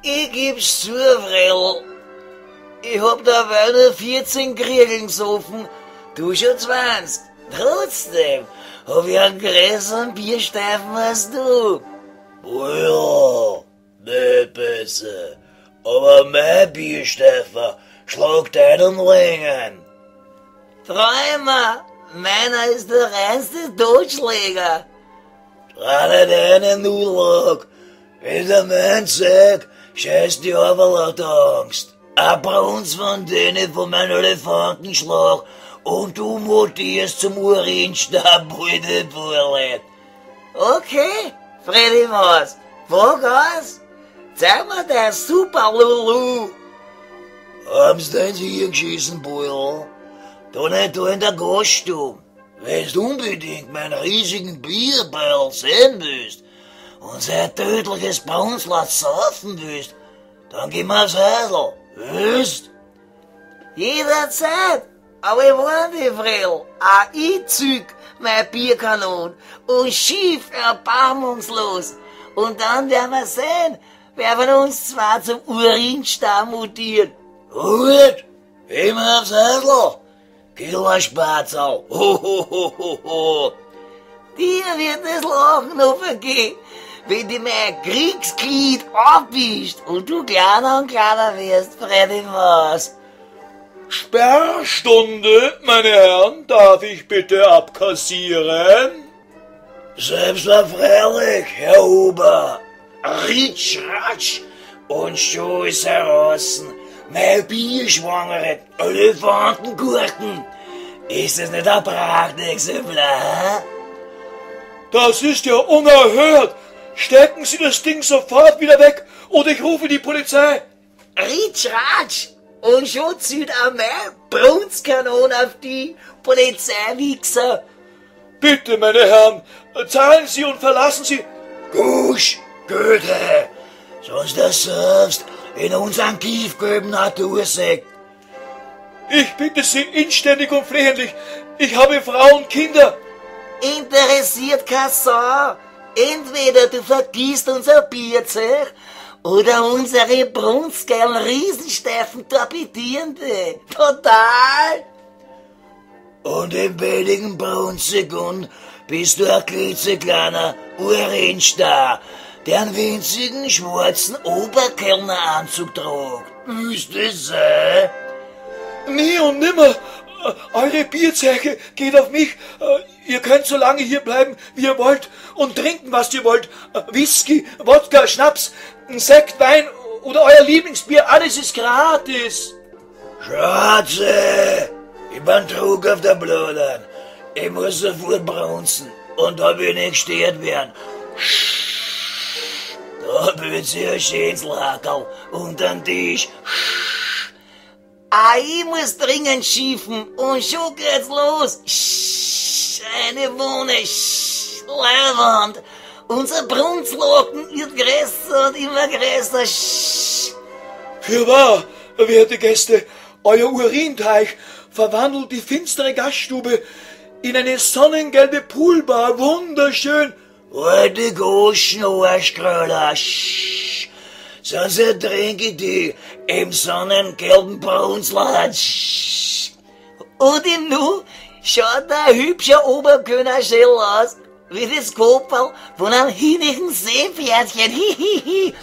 Ich geb's zu, Vrell. Ich hab da nur 14 Kriegeln gesoffen, du schon 20. Trotzdem hab ich einen größeren Biersteifen als du. Oh ja, nicht besser. Aber mein Biersteifen schlagt einen Längen. Träumer, meiner ist der reinste Totschläger. Trane deine Nudelog. Wenn der Mann sagt, scheiß die aber lauter Angst. Ein Brunz von denen von meinem Elefantenschlag und du mutierst zum Urinstab, heute Burlet. Okay, Freddy Maus, wo geht's? Zeig mir dein Super Lulu. Haben's denn hier geschissen, Bull? Da nicht da in der Gaststube. Wenn du unbedingt meinen riesigen Bierball sehen willst und sein tödliches Brunzler saufen willst, dann geh mal aufs Häusl, willst? Jederzeit, aber ich warne dich, Vrell, auch ich züg mein Bierkanon und schief erbarmungslos. Und dann werden wir sehen, wer von uns zwei zum Urinstab mutiert. Gut, geh mal aufs Häusl. Killer Spatzau, ho, ho, ho, ho, ho. Dir wird das Lachen noch vergehen, wenn du mein Kriegsglied abwischst und du kleiner und kleiner wirst, Freddy Maus. Sperrstunde, meine Herren, darf ich bitte abkassieren? Selbstverständlich, Herr Huber. Ritsch, ratsch, und schon ist heraus. Mein bierschwangere Elefantengurken. Ist das nicht ein Prachtexemplar? Das ist ja unerhört. Stecken Sie das Ding sofort wieder weg oder ich rufe die Polizei. Ritsch, ratsch, und schon zieht auch mein Brunzkanon auf die Polizeiwichser. Bitte, meine Herren, zahlen Sie und verlassen Sie. Gusch, Goethe, sonst das selbst in unseren tiefgelben Natursekt. Ich bitte Sie inständig und flehentlich. Ich habe Frau und Kinder. Interessiert kein Sau. Entweder du vergießt unser Bierzeug oder unsere brunzgeilen Riesensteifen torpedieren dich. Total. Und im billigen Brunzsekund bist du ein klitzekleiner Urinstar, der einen winzigen schwarzen Oberkellneranzug tragt. Willst du das sein? Nie und nimmer. Eure Bierzeiche geht auf mich. Ihr könnt so lange hier bleiben, wie ihr wollt und trinken, was ihr wollt. Whisky, Wodka, Schnaps, Sekt, Wein oder euer Lieblingsbier, alles ist gratis. Schatze, ich bin Trug auf der Blutern. Ich muss sofort brunzen und da will ich gestört werden. Da bildet sich ein schönes Lackerl unterm Tisch. Ich muss dringend schiefen und schon geht's los. Eine Wohne, Leihwand. Unser Brunzlocken wird größer und immer größer. Fürwahr, werte Gäste, euer Urinteich verwandelt die finstere Gaststube in eine sonnengelbe Poolbar. Wunderschön. Heute Goschen, Arschkröller. Sonst ertrinke ich die im sonnengelben Brunzler. Und im Nu schaut der hübsche Oberkönner schön aus, wie das Kopferl von einem hinnigen Seepferdchen. Hihihi.